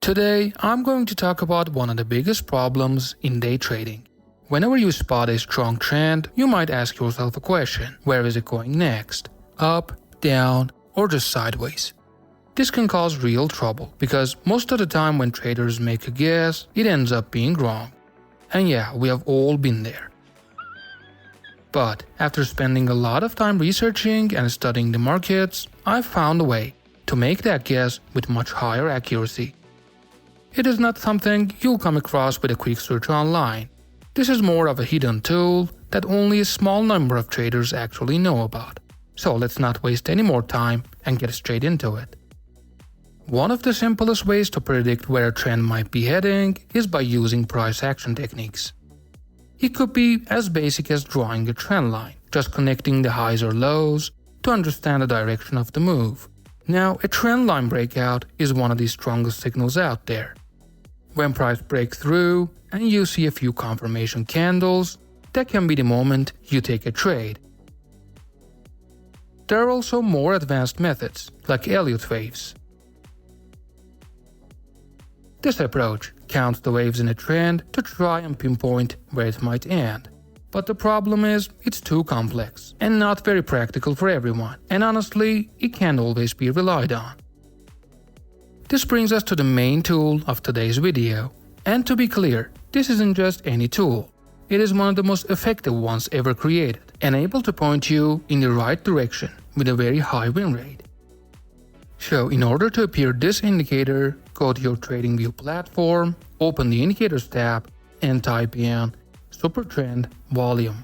Today, I'm going to talk about one of the biggest problems in day trading. Whenever you spot a strong trend, you might ask yourself a question: where is it going next? Up, down, or just sideways? This can cause real trouble because most of the time when traders make a guess, it ends up being wrong. And yeah, we have all been there. But after spending a lot of time researching and studying the markets, I've found a way to make that guess with much higher accuracy. It is not something you'll come across with a quick search online. This is more of a hidden tool that only a small number of traders actually know about. So let's not waste any more time and get straight into it. One of the simplest ways to predict where a trend might be heading is by using price action techniques. It could be as basic as drawing a trend line, just connecting the highs or lows to understand the direction of the move. Now, a trend line breakout is one of the strongest signals out there. When price breaks through and you see a few confirmation candles, that can be the moment you take a trade. There are also more advanced methods, like Elliott waves. This approach counts the waves in a trend to try and pinpoint where it might end. But the problem is, it's too complex and not very practical for everyone, and honestly, it can't always be relied on. This brings us to the main tool of today's video. And to be clear, this isn't just any tool. It is one of the most effective ones ever created, and able to point you in the right direction with a very high win rate. So in order to appear this indicator, go to your TradingView platform, open the Indicators tab, and type in Supertrend Volume.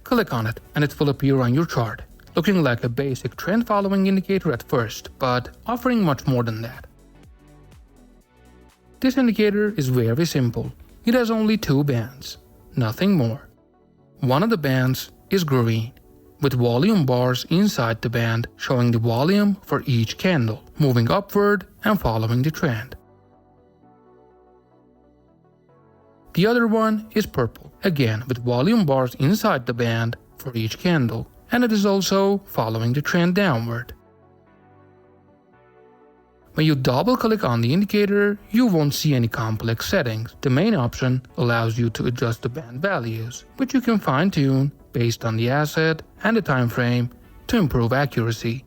Click on it and it will appear on your chart, looking like a basic trend following indicator at first, but offering much more than that. This indicator is very simple. It has only two bands, nothing more. One of the bands is green, with volume bars inside the band showing the volume for each candle, moving upward and following the trend. The other one is purple, again with volume bars inside the band for each candle, and it is also following the trend downward. When you double-click on the indicator, you won't see any complex settings. The main option allows you to adjust the band values, which you can fine-tune based on the asset and the time frame to improve accuracy.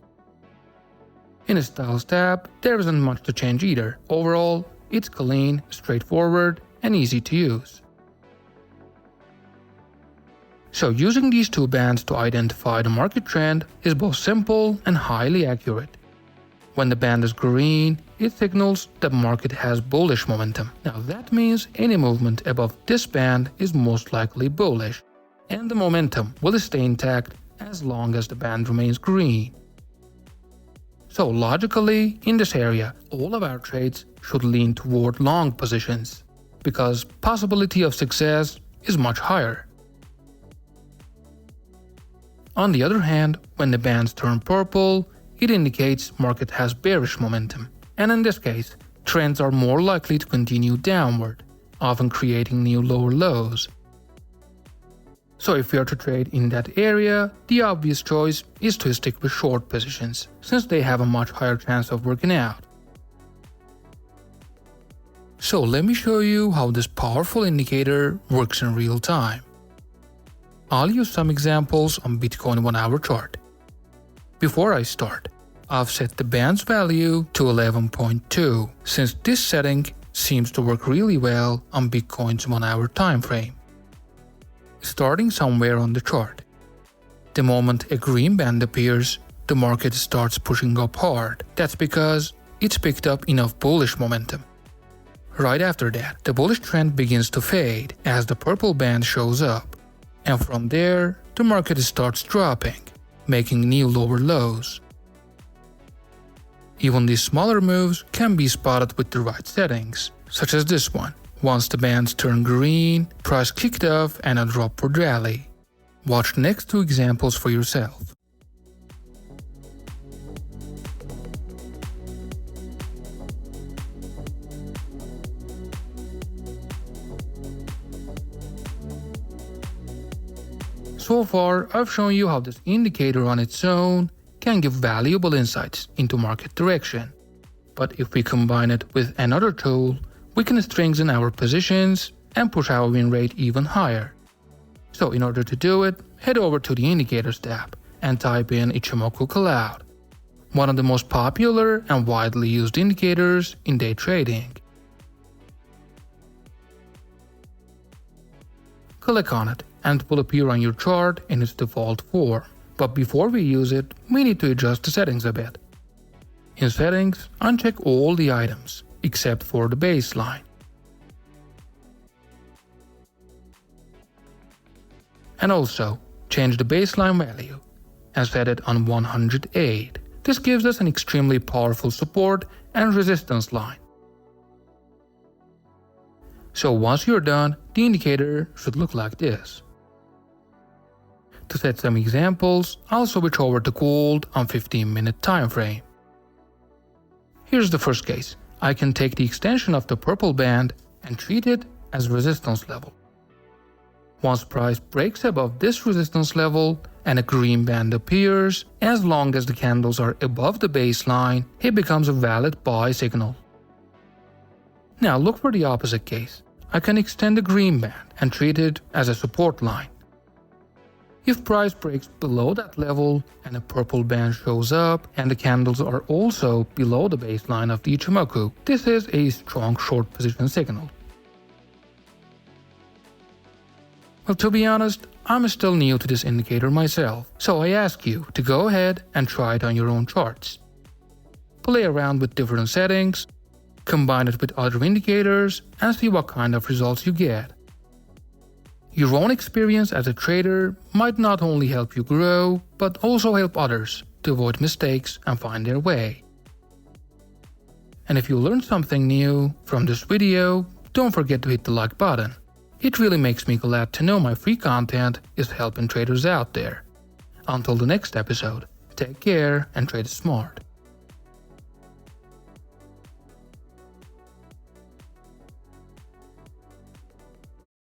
In the Styles tab, there isn't much to change either. Overall, it's clean, straightforward, and easy to use. So using these two bands to identify the market trend is both simple and highly accurate. When the band is green, it signals that the market has bullish momentum. Now that means any movement above this band is most likely bullish, and the momentum will stay intact as long as the band remains green. So logically, in this area, all of our trades should lean toward long positions, because possibility of success is much higher. On the other hand, when the bands turn purple, it indicates market has bearish momentum, and in this case, trends are more likely to continue downward, often creating new lower lows. So if you are to trade in that area, the obvious choice is to stick with short positions, since they have a much higher chance of working out. So let me show you how this powerful indicator works in real time. I'll use some examples on Bitcoin 1 hour chart. Before I start, I've set the band's value to 11.2, since this setting seems to work really well on Bitcoin's 1 hour time frame. Starting somewhere on the chart. The moment a green band appears, the market starts pushing up hard. That's because it's picked up enough bullish momentum. Right after that, the bullish trend begins to fade as the purple band shows up. And from there, the market starts dropping, making new lower lows. Even these smaller moves can be spotted with the right settings, such as this one. Once the bands turn green, price kicked off and a dropward rally. Watch the next two examples for yourself. So far, I've shown you how this indicator on its own can give valuable insights into market direction. But if we combine it with another tool, we can strengthen our positions and push our win rate even higher. So in order to do it, head over to the Indicators tab and type in Ichimoku Cloud, one of the most popular and widely used indicators in day trading. Click on it and it will appear on your chart in its default form. But before we use it, we need to adjust the settings a bit. In Settings, uncheck all the items, except for the baseline. And also, change the baseline value and set it on 108. This gives us an extremely powerful support and resistance line. So once you're done, the indicator should look like this. To set some examples, I'll switch over to gold on 15-minute time frame. Here's the first case. I can take the extension of the purple band and treat it as resistance level. Once price breaks above this resistance level and a green band appears, as long as the candles are above the baseline, it becomes a valid buy signal. Now look for the opposite case. I can extend the green band and treat it as a support line. If price breaks below that level and a purple band shows up and the candles are also below the baseline of the Ichimoku, this is a strong short position signal. Well, to be honest, I'm still new to this indicator myself, so I ask you to go ahead and try it on your own charts. Play around with different settings, combine it with other indicators, and see what kind of results you get. Your own experience as a trader might not only help you grow, but also help others to avoid mistakes and find their way. And if you learned something new from this video, don't forget to hit the like button. It really makes me glad to know my free content is helping traders out there. Until the next episode, take care and trade smart.